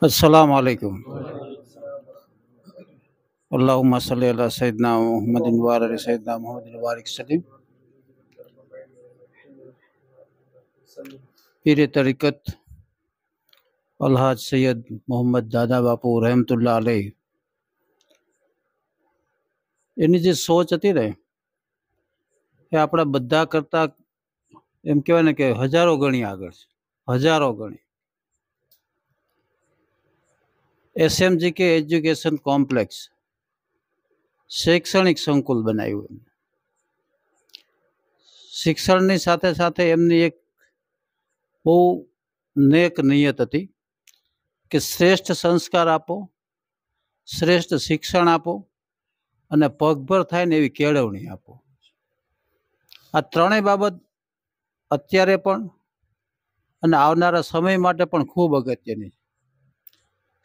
अस्सलाम वालेकुम। अल्लाहुम्मा सल्ली अला सय्यिदना मुहम्मदिन व अला सय्यिदना मुहम्मदिन बारिक सलीम। पीर तरीक़त अलहाज सैयद मोहम्मद दादा बापू रहमतुल्लाह अलैह એની જે સોચ હતી ને એ આપણા બધા કરતા એમ કહેવાય ને કે હજારો ગણી આગળ છે, હજારો ગણી. SMGK એજ્યુકેશન કોમ્પ્લેક્સ શૈક્ષણિક સંકુલ બનાવ્યું. શિક્ષણની સાથે સાથે એમની એક બહુ નેક નિયત હતી કે શ્રેષ્ઠ સંસ્કાર આપો, શ્રેષ્ઠ શિક્ષણ આપો અને પગભર થાય ને એવી કેળવણી આપો. આ ત્રણેય બાબત અત્યારે પણ અને આવનારા સમય માટે પણ ખૂબ અગત્યની છે.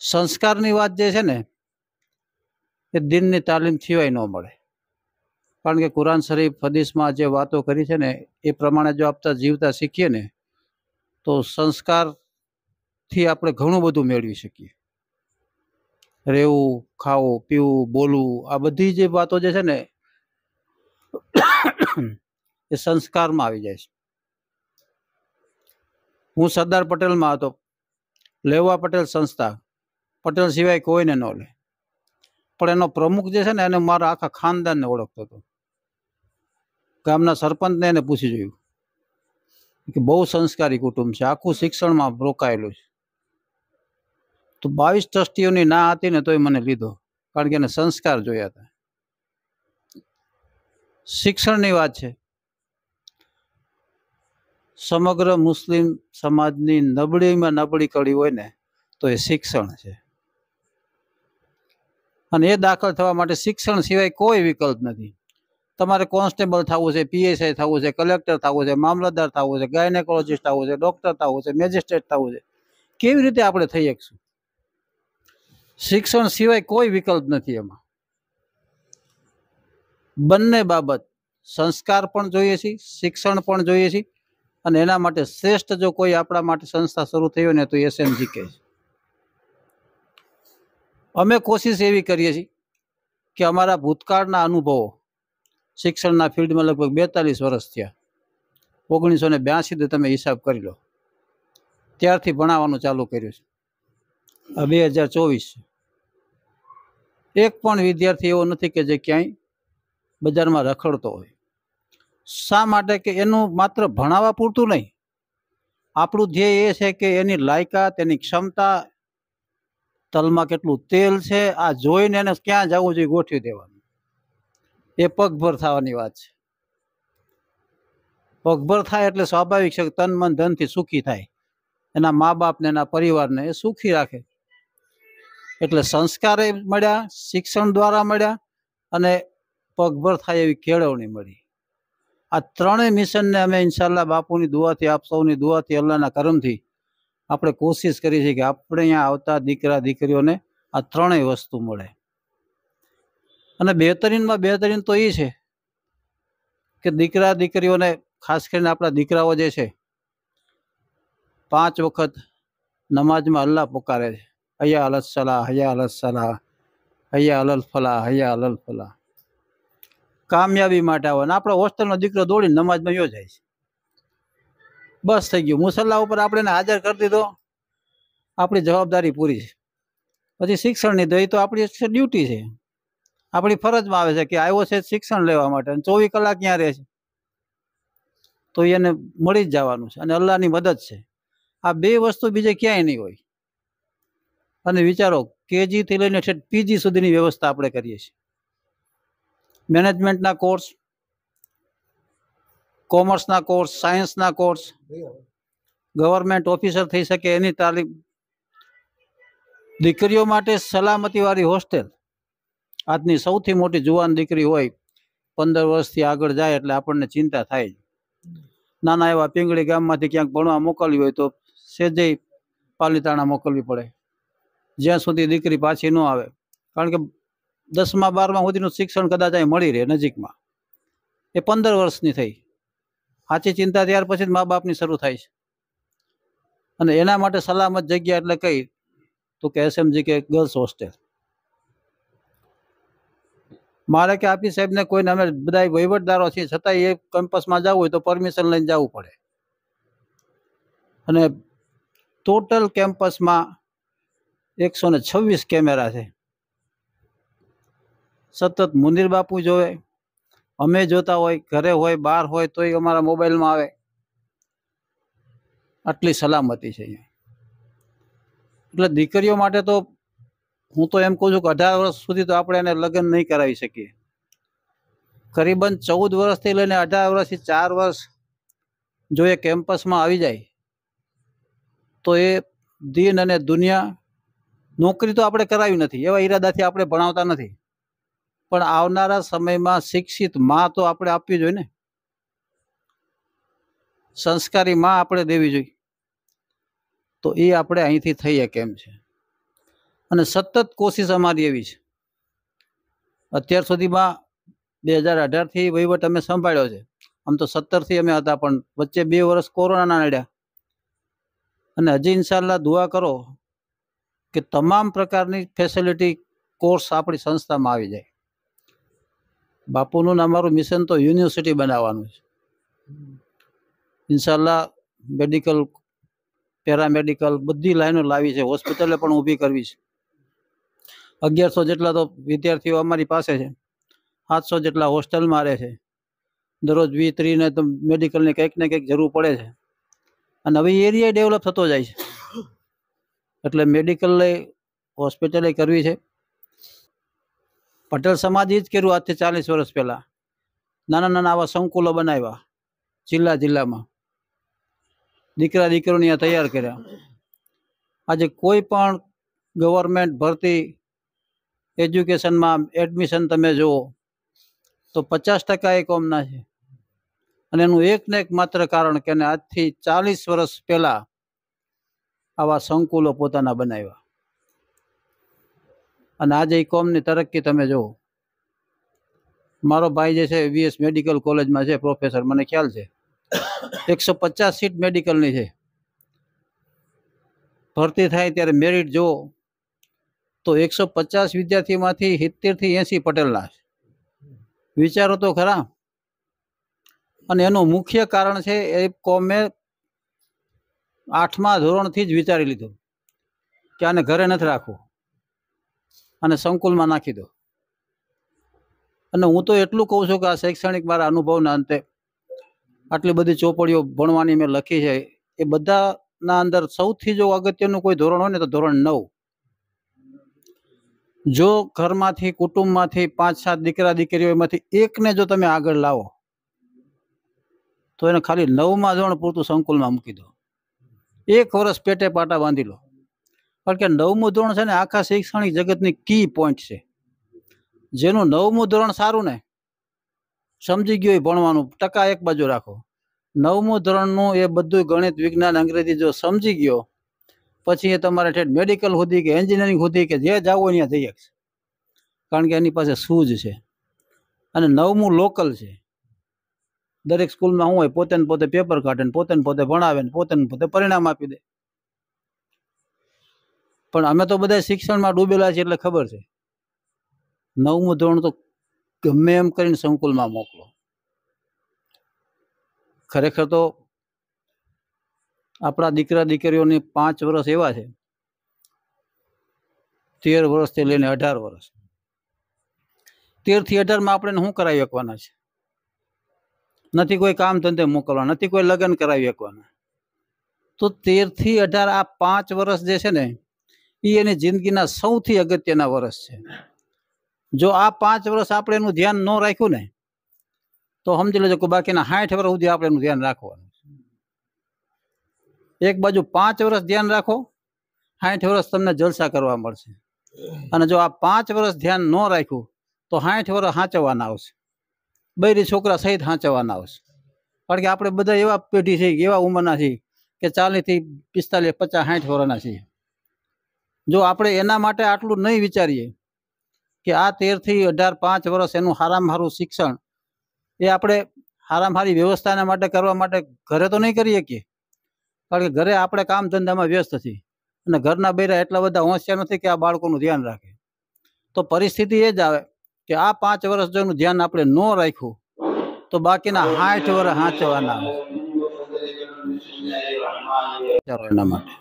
સંસ્કારની વાત જે છે ને એ દીનની તાલીમ સિવાય ન મળે, કારણ કે કુરાન શરીફ હદીસમાં જે વાતો કરી છે ને એ પ્રમાણે જો આપતા જીવતા શીખીએ ને તો સંસ્કારથી આપણે ઘણું બધું મેળવી શકીએ. રહેવું, ખાવું, પીવું, બોલવું, આ બધી જે વાતો જે છે ને એ સંસ્કારમાં આવી જાય છે. હું સરદાર પટેલમાં હતો, લેવા પટેલ સંસ્થા, પટેલ સિવાય કોઈને ન લે, પણ એનો પ્રમુખ જે છે ને એને મારા આખા ખાનદાનને ઓળખતો હતો. ગામના સરપંચને એને પૂછી જોયું કે બહુ સંસ્કારી કુટુંબ છે, આખું શિક્ષણમાં રોકાયેલું છે. તો 22 ટ્રસ્ટીઓની ના હતી ને તોય મને લીધો, કારણ કે એને સંસ્કાર જોયા હતા. શિક્ષણની વાત છે, સમગ્ર મુસ્લિમ સમાજની નબળીમાં નબળી કડી હોય ને તો એ શિક્ષણ છે. અને એ દાખલ થવા માટે શિક્ષણ સિવાય કોઈ વિકલ્પ નથી. તમારે કોન્સ્ટેબલ થવું છે, PSI થવું છે, કલેક્ટર થવું છે, મામલતદાર થવું છે, ગાયનેકોલોજીસ્ટ થવું છે, ડોક્ટર થવું છે, મેજિસ્ટ્રેટ થવું છે. કેવી રીતે આપણે થઈ શકશું? શિક્ષણ સિવાય કોઈ વિકલ્પ નથી. એમાં બંને બાબત, સંસ્કાર પણ જોઈએ છે, શિક્ષણ પણ જોઈએ છે. અને એના માટે શ્રેષ્ઠ જો કોઈ આપણા માટે સંસ્થા શરૂ થઈ હોય ને તો SMGK છે. અમે કોશિશ એવી કરીએ છીએ કે અમારા ભૂતકાળના અનુભવો, શિક્ષણના ફિલ્ડમાં લગભગ 42 વર્ષ થયા, 1982 તમે હિસાબ કરી લો, ત્યારથી ભણાવવાનું ચાલુ કર્યું છે. 2024 એક પણ વિદ્યાર્થી એવો નથી કે જે ક્યાંય બજારમાં રખડતો હોય. શા માટે? કે એનું માત્ર ભણાવવા પૂરતું નહીં, આપણું ધ્યેય એ છે કે એની લાયકાત, એની ક્ષમતા, તલમાં કેટલું તેલ છે, આ જોઈને એને ક્યાં જવું જોઈએ ગોઠવી દેવાનું. એ પગભર થવાની વાત છે. પગભર થાય એટલે સ્વાભાવિક છે કે તન મન ધનથી સુખી થાય, એના મા બાપને એના પરિવારને એ સુખી રાખે. એટલે સંસ્કારે મળ્યા, શિક્ષણ દ્વારા મળ્યા અને પગભર થાય એવી કેળવણી મળી. આ ત્રણેય મિશનને અમે ઇન્શાલ્લાહ બાપુની દુઆથી, આપ સૌની દુઆથી, અલ્લાહના કરમથી આપણે કોશિશ કરી છે કે આપણે અહીંયા આવતા દીકરા દીકરીઓને આ ત્રણેય વસ્તુ મળે. અને બહેતરીનમાં બહેતરીન તો એ છે કે દીકરા દીકરીઓને, ખાસ કરીને આપણા દીકરાઓ જે છે, 5 વખત નમાજમાં અલ્લાહ પુકારે છે, હૈયા અલસ સલાહ, હૈયા અલસ સલાહ, હૈયા અલલ ફલાહ, હૈયા અલલ ફલાહ. કામયાબી માટે આવે ને આપણો હોસ્ટેલનો દીકરો દોડીને નમાજમાં યોજાય છે. બસ થઈ ગયું, મુસલ્લા ઉપર આપણે એને હાજર કરી દીધો, આપણી જવાબદારી પૂરી છે. પછી શિક્ષણની દઈ તો આપણી ડ્યુટી છે, આપણી ફરજમાં આવે છે કે આવ્યો છે શિક્ષણ લેવા માટે, 24 કલાક ક્યાં રહે છે તો એને મળી જ જવાનું છે. અને અલ્લાહની મદદ છે, આ બે વસ્તુ બીજે ક્યાંય નહીં હોય. અને વિચારો, KG થી લઈને PG સુધીની વ્યવસ્થા આપણે કરીએ છીએ. મેનેજમેન્ટના કોર્સ, કોમર્સના કોર્સ, સાયન્સના કોર્સ, ગવર્મેન્ટ ઓફિસર થઈ શકે એની તાલીમ, દીકરીઓ માટે સલામતીવાળી હોસ્ટેલ. આજની સૌથી મોટી જુવાન દીકરી હોય 15 વર્ષથી આગળ જાય એટલે આપણને ચિંતા થાય. નાના એવા પિંગળી ગામમાંથી ક્યાંક ભણવા મોકલવી હોય તો સેજે પાલીતાણા મોકલવી પડે, જ્યાં સુધી દીકરી પાછી ન આવે. કારણ કે 10મા 12મા સુધીનું શિક્ષણ કદાચ અહીં મળી રહે નજીકમાં, એ 15 વર્ષની થઈ. સાચી ચિંતા ત્યાર પછી જ મા બાપની શરૂ થાય છે. અને એના માટે સલામત જગ્યા એટલે કઈ? તો કે SMG કે ગર્લ્સ હોસ્ટેલ. મારે કે આપી સાહેબને કોઈને અમે બધા વહીવટદારો છીએ છતાંય એ કેમ્પસમાં જવું હોય તો પરમિશન લઈને જવું પડે. અને ટોટલ કેમ્પસમાં 126 કેમેરા છે. સતત મુનીર બાપુ જોવે, અમે જોતા હોય, ઘરે હોય, બહાર હોય તોય અમારા મોબાઈલમાં આવે. આટલી સલામતી છે અહીંયા. એટલે દીકરીઓ માટે તો હું તો એમ કહું છું કે 18 વર્ષ સુધી તો આપણે એને લગ્ન નહીં કરાવી શકીએ. કરીબન 14 વર્ષથી લઈને 18 વર્ષથી 4 વર્ષ જો એ કેમ્પસમાં આવી જાય તો એ દિન અને દુનિયા. નોકરી તો આપણે કરાવી નથી, એવા ઈરાદાથી આપણે ભણાવતા નથી, પણ આવનારા સમયમાં શિક્ષિત માં તો આપણે આપવી જોઈએ ને. સંસ્કારી માં આપણે દેવી જોઈએ. તો એ આપણે અહીંથી થઈએ કેમ છે. અને સતત કોશિશ અમારી એવી છે. અત્યાર સુધીમાં 2018થી વહીવટ અમે સંભાળ્યો છે. આમ તો 17થી અમે હતા, પણ વચ્ચે 2 વર્ષ કોરોનાના નડ્યા. અને હજી ઇન્શાલ્લાહ દુઆ કરો કે તમામ પ્રકારની ફેસિલિટી કોર્સ આપણી સંસ્થામાં આવી જાય. બાપુનું અમારું મિશન તો યુનિવર્સિટી બનાવવાનું છે. ઇન્શાલ્લાહ મેડિકલ, પેરામેડિકલ બધી લાઈનો લાવી છે. હોસ્પિટલે પણ ઊભી કરવી છે. 1100 જેટલા તો વિદ્યાર્થીઓ અમારી પાસે છે. 700 જેટલા હોસ્ટેલમાં રહે છે. દરરોજ 20-30 ને તો મેડિકલની કંઈક ને કંઈક જરૂર પડે છે. અને હવે એરિયા ડેવલપ થતો જાય છે. એટલે મેડિકલ હોસ્પિટલે કરવી છે. પટેલ સમાજે જ કર્યું આજથી 40 વર્ષ પહેલાં. નાના નાના આવા સંકુલો બનાવ્યા જિલ્લામાં. દીકરા દીકરીઓને તૈયાર કર્યા. આજે કોઈ પણ ગવર્મેન્ટ ભરતી એજ્યુકેશનમાં એડમિશન તમે જુઓ તો 50% એ કોમના છે. અને એનું એક ને એક માત્ર કારણ કે આજથી 40 વર્ષ પહેલા આવા સંકુલો પોતાના બનાવ્યા. અને આજે એ કોમની તરક્કી તમે જુઓ. મારો ભાઈ જે છે VS મેડિકલ કોલેજમાં છે પ્રોફેસર, મને ખ્યાલ છે 150 સીટ મેડિકલની છે. ભરતી થાય ત્યારે મેરિટ જુઓ તો 150 વિદ્યાર્થીમાંથી 70 થી 80 પટેલના છે. વિચારો તો ખરા. અને એનું મુખ્ય કારણ છે એ કોમે 8મા ધોરણથી જ વિચારી લીધું કે આને ઘરે નથી રાખવું, અને સંકુલમાં નાખી દો. અને હું તો એટલું કહું છું કે આ શૈક્ષણિક મારા અનુભવના અંતે આટલી બધી ચોપડીઓ ભણવાની મેં લખી છે, એ બધાના અંદર સૌથી જો અગત્યનું કોઈ ધોરણ હોય ને તો ધોરણ 9. જો ઘરમાંથી, કુટુંબમાંથી 5-7 દીકરા દીકરીઓમાંથી એકને જો તમે આગળ લાવો તો એને ખાલી 9મા ધોરણ પૂરતું સંકુલમાં મૂકી દો. 1 વર્ષ પેટે પાટા બાંધી લો. કારણ કે 9મું ધોરણ છે ને આખા શૈક્ષણિક જગતની કી પોઈન્ટ છે. જેનું 9મું ધોરણ સારું ને, સમજી ગયો ભણવાનું, ટકા એક બાજુ રાખો. 9મું ધોરણનું એ બધું ગણિત, વિજ્ઞાન, અંગ્રેજી જો સમજી ગયો પછી એ તમારે ઠેઠ મેડિકલ સુધી કે એન્જિનિયરિંગ સુધી કે જે જાવ હોય ત્યાં જઈ શકશે. કારણ કે એની પાસે સૂઝ છે. અને 9મું લોકલ છે. દરેક સ્કૂલમાં શું હોય, પોતે પોતે પેપર કાઢે ને પોતે પોતે ભણાવે ને પોતે પોતે પરિણામ આપી દે. પણ અમે તો બધા શિક્ષણમાં ડૂબેલા છીએ એટલે ખબર છે 9મું ધોરણ તો ગમે એમ કરીને સંકુલમાં મોકલો. ખરેખર તો આપણા દીકરા દીકરીઓની 5 વર્ષ એવા છે, 13 વર્ષથી લઈને 18 વર્ષ. 13 થી 18માં આપણે શું કરાવી શકવાના છે? નથી કોઈ કામ ધંધે મોકલવા, નથી કોઈ લગ્ન કરાવી શકવાના. તો 13 થી 18 આ 5 વર્ષ જે છે ને એ એની જિંદગીના સૌથી અગત્યના વર્ષ છે. જો આ 5 વર્ષ આપણે એનું ધ્યાન ન રાખ્યું ને તો સમજી લેજો કે બાકીના 60 વર્ષ સુધી આપણે એનું ધ્યાન રાખવાનું. એક બાજુ 5 વર્ષ ધ્યાન રાખો, 60 વર્ષ તમને જલસા કરવા મળશે. અને જો આ 5 વર્ષ ધ્યાન ન રાખ્યું તો 60 વર્ષ સાચવવાના આવશે. બૈરી છોકરા સહિત સાચવવાના આવશે. કારણ કે આપણે બધા એવા પેઢી છે, એવા ઉંમરના છીએ કે 40 થી 45, 50, 60 વર્ષના છીએ. જો આપણે એના માટે આટલું નહીં વિચારીએ કે આ 13 થી 18 5 વર્ષ એનું સારામાં સારું શિક્ષણ એ આપણે સારામાં સારી વ્યવસ્થાના માટે કરવા માટે ઘરે તો નહીં કરી શકીએ. કારણ કે ઘરે આપણે કામ ધંધામાં વ્યસ્ત છીએ અને ઘરના બૈરા એટલા બધા હોશિયાર નથી કે આ બાળકોનું ધ્યાન રાખે. તો પરિસ્થિતિ એ જ આવે કે આ 5 વર્ષ જો એનું ધ્યાન આપણે ન રાખ્યું તો બાકીના 60 વર્ષ સાચવવાના એના માટે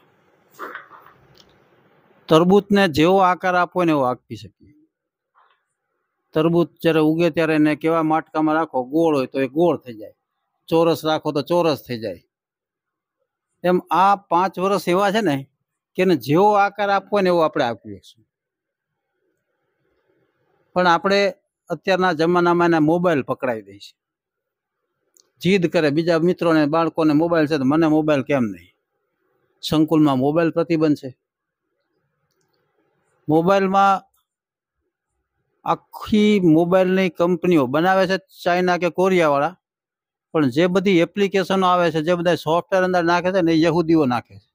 તરબૂચને જેવો આકાર આપવો ને એવો આપી શકીએ. તરબૂચ જ્યારે ઉગે ત્યારે એને કેવા માટકામાં રાખો, ગોળ હોય તો એ ગોળ થઈ જાય, ચોરસ રાખો તો ચોરસ થઈ જાય. એમ આ 5 વર્ષ એવા છે ને કે એને જેવો આકાર આપવો ને એવો આપણે આપી શકીશું. પણ આપણે અત્યારના જમાનામાં એને મોબાઈલ પકડાવી દઈએ છીએ. જીદ કરે બીજા મિત્રોને, બાળકોને મોબાઈલ છે તો મને મોબાઈલ કેમ નહીં? સંકુલમાં મોબાઈલ પ્રતિબંધ છે. મોબાઈલમાં આખી મોબાઈલની કંપનીઓ બનાવે છે, ચાઇના કે કોરિયાવાળા, પણ જે બધી એપ્લિકેશનો આવે છે, જે બધા સોફ્ટવેર અંદર નાખે છે ને એ યહૂદીઓ નાખે છે.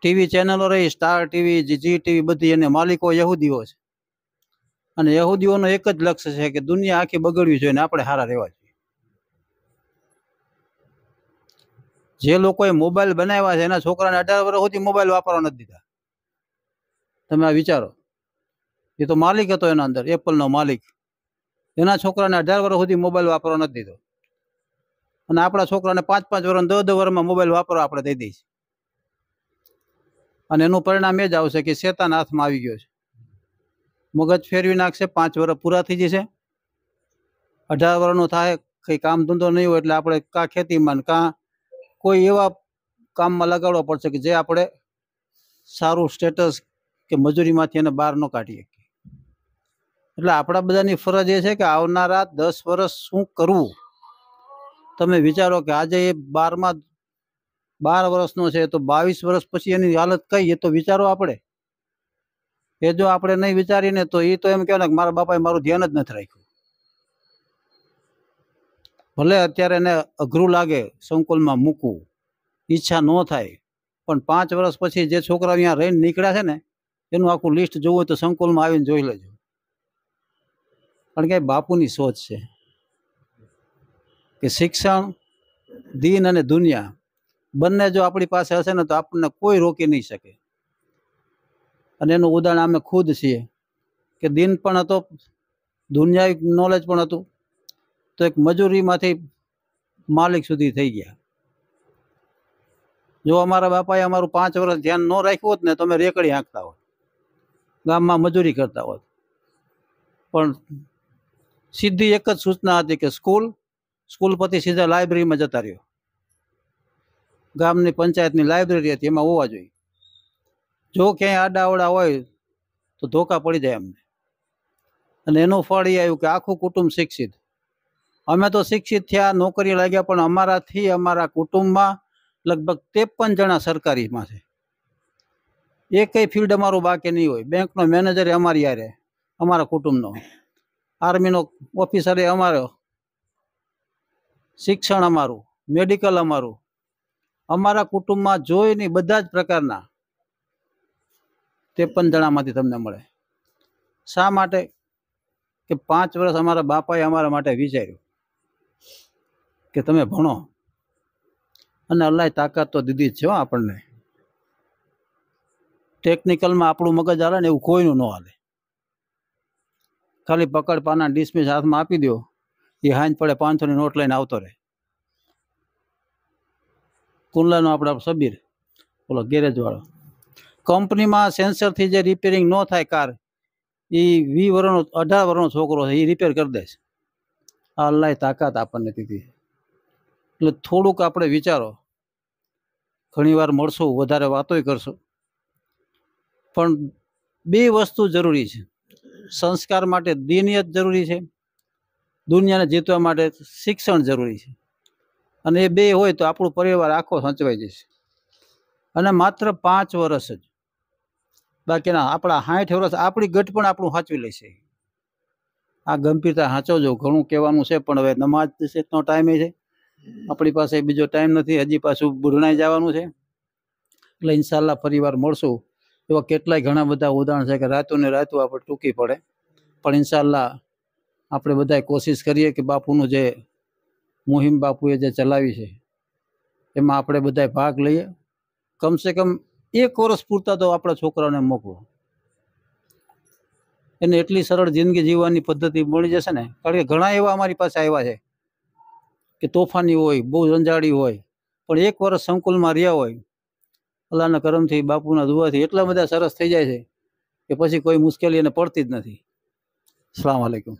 ટીવી ચેનલો રહી, સ્ટાર ટીવી, જી ટીવી, બધી એને માલિકો યહૂદીઓ છે. અને યહૂદીઓનો એક જ લક્ષ્ય છે કે દુનિયા આખી બગડવી જોઈએ ને આપણે સારા રહેવા જોઈએ. જે લોકોએ મોબાઈલ બનાવ્યા છે એના છોકરાને 18 વર્ષ સુધી મોબાઈલ વાપરવા નથી દીધા. તમે આ વિચારો. એ તો માલિક હતો એના અંદર, એપલનો માલિક. એના છોકરાને 18 વર્ષ સુધી મોબાઈલ વાપરવા નથી દીધો. અને આપણા છોકરાને 5-5 વર્ષ, 10-10 વર્ષમાં મોબાઈલ વાપરવા આપણે દઈ દઈશું. અને એનું પરિણામ એ જ આવશે કે શેતાન હાથમાં આવી ગયો છે. મગજ ફેરવી નાખશે, 5 વર્ષ પૂરા થઈ જશે, 18 વર્ષનું થાય, કંઈ કામ ધંધો નહીં હોય એટલે આપણે કાં ખેતીમાં કાં કોઈ એવા કામમાં લગાડવા પડશે કે જે આપણે સારું સ્ટેટસ કે મજૂરીમાંથી એને બહાર ન કાઢી શકીએ. એટલે આપણા બધાની ફરજ એ છે કે આવનારા 10 વર્ષ શું કરવું. તમે વિચારો કે આજે એ 12 વર્ષનો છે તો 22 વર્ષ પછી એની હાલત કઈ, એ તો વિચારો આપણે. એ જો આપણે નહીં વિચારીને તો એ તો એમ કહેવાય કે મારા બાપાએ મારું ધ્યાન જ નથી રાખ્યું. ભલે અત્યારે એને અઘરું લાગે સંકુલમાં મૂકવું, ઈચ્છા ન થાય, પણ 5 વર્ષ પછી જે છોકરાઓ અહીંયા રહીને નીકળ્યા છે ને એનું આખું લિસ્ટ જોવું હોય તો સંકુલમાં આવીને જોઈ લેજો. કારણ કે બાપુની સોચ છે કે શિક્ષણ, દીન અને દુનિયા બંને જો આપણી પાસે હશે ને તો આપણને કોઈ રોકી નહીં શકે. અને એનું ઉદાહરણ અમે ખુદ છીએ કે દીન પણ હતો, દુનિયાવી નોલેજ પણ હતું, તો એક મજૂરીમાંથી માલિક સુધી થઈ ગયા. જો અમારા બાપાએ અમારું 5 વર્ષ ધ્યાન ન રાખ્યું હોત ને તો અમે રેકડી હાંકતા હોત, ગામમાં મજૂરી કરતા હોત. પણ સીધી એક જ સૂચના હતી કે સ્કૂલ પછી સીધા લાઇબ્રેરીમાં જતા રહ્યો. ગામની પંચાયતની લાઇબ્રેરી હતી, એમાં હોવા જોઈએ. જો ક્યાંય આડાઅવડા હોય તો ધોકા પડી જાય અમને. અને એનું ફળ એ આવ્યું કે આખું કુટુંબ શિક્ષિત. અમે તો શિક્ષિત થયા, નોકરી લાગ્યા, પણ અમારાથી અમારા કુટુંબમાં લગભગ 53 જણા સરકારીમાં છે. એકય ફિલ્ડ અમારું બાકી નહીં હોય. બેંકનો મેનેજર અમારી યારે, અમારા કુટુંબનો. આર્મીનો ઓફિસર અમારો, શિક્ષણ અમારું, મેડિકલ અમારું. અમારા કુટુંબમાં જોઈ નહીં બધા જ પ્રકારના 53 જણામાંથી તમને મળે. શા માટે? કે 5 વર્ષ અમારા બાપાએ અમારા માટે વિચાર્યું કે તમે ભણો. અને અલ્લાહે તાકાત તો દીધી જ છે આપણને. ટેકનિકલમાં આપણું મગજ હાલે ને એવું કોઈનું ન હાલે. ખાલી પકડ પાના ડિસમિસ હાથમાં આપી દો, એ હાંજ પડે 500ની નોટ લઈને આવતો રહે. કુંડલાનો આપણા સબીર, બોલો ગેરેજ વાળો, કંપનીમાં સેન્સરથી જે રિપેરિંગ ન થાય કાર, એ 20 વર્ષનો 18 વર્ષનો છોકરો છે, એ રિપેર કરી દે છે. આ અલ્લાહે તાકાત આપણને દીધી. એટલે થોડુંક આપણે વિચારો. ઘણી વાર મળશું, વધારે વાતોય કરશું, પણ 2 વસ્તુ જરૂરી છે. સંસ્કાર માટે દીનિયત જરૂરી છે, દુનિયાને જીતવા માટે શિક્ષણ જરૂરી છે. અને એ 2 હોય તો આપણું પરિવાર આખો સચવાઈ જશે. અને માત્ર 5 વર્ષ જ, બાકીના આપણા 60 વર્ષ આપણી ગઢ પણ આપણું સાચવી લેશે. આ ગંભીરતા સાચવજો. ઘણું કહેવાનું છે, પણ હવે નમાજ નો ટાઈમ છે, આપણી પાસે બીજો ટાઈમ નથી. હજી પાછું બુરણાઈ જવાનું છે. એટલે ઇન્શાલ્લાહ ફરીવાર મળશું. એવા કેટલાય ઘણા બધા ઉદાહરણ છે કે રાતું ને રાતું આપણે ટૂંકી પડે, પણ ઇન્શાલ્લાહ આપણે બધાએ કોશિશ કરીએ કે બાપુનું જે મુહિમ બાપુએ જે ચલાવી છે એમાં આપણે બધાએ ભાગ લઈએ કમસે કમ 1 વર્ષ પૂરતા તો આપણા છોકરાઓને મોકલો. એને એટલી સરળ જિંદગી જીવવાની પદ્ધતિ મળી જશે ને. કારણ કે ઘણા એવા અમારી પાસે આવ્યા છે કે તોફાની હોય, બહુ રંજાડી હોય, પણ 1 વર્ષ સંકુલમાં રહ્યા હોય, અલ્લાહના કરમથી, બાપુના દુઆથી એટલા બધા સરસ થઈ જાય છે કે પછી કોઈ મુશ્કેલી એને પડતી જ નથી. અસ્સલામ વાલેકુમ.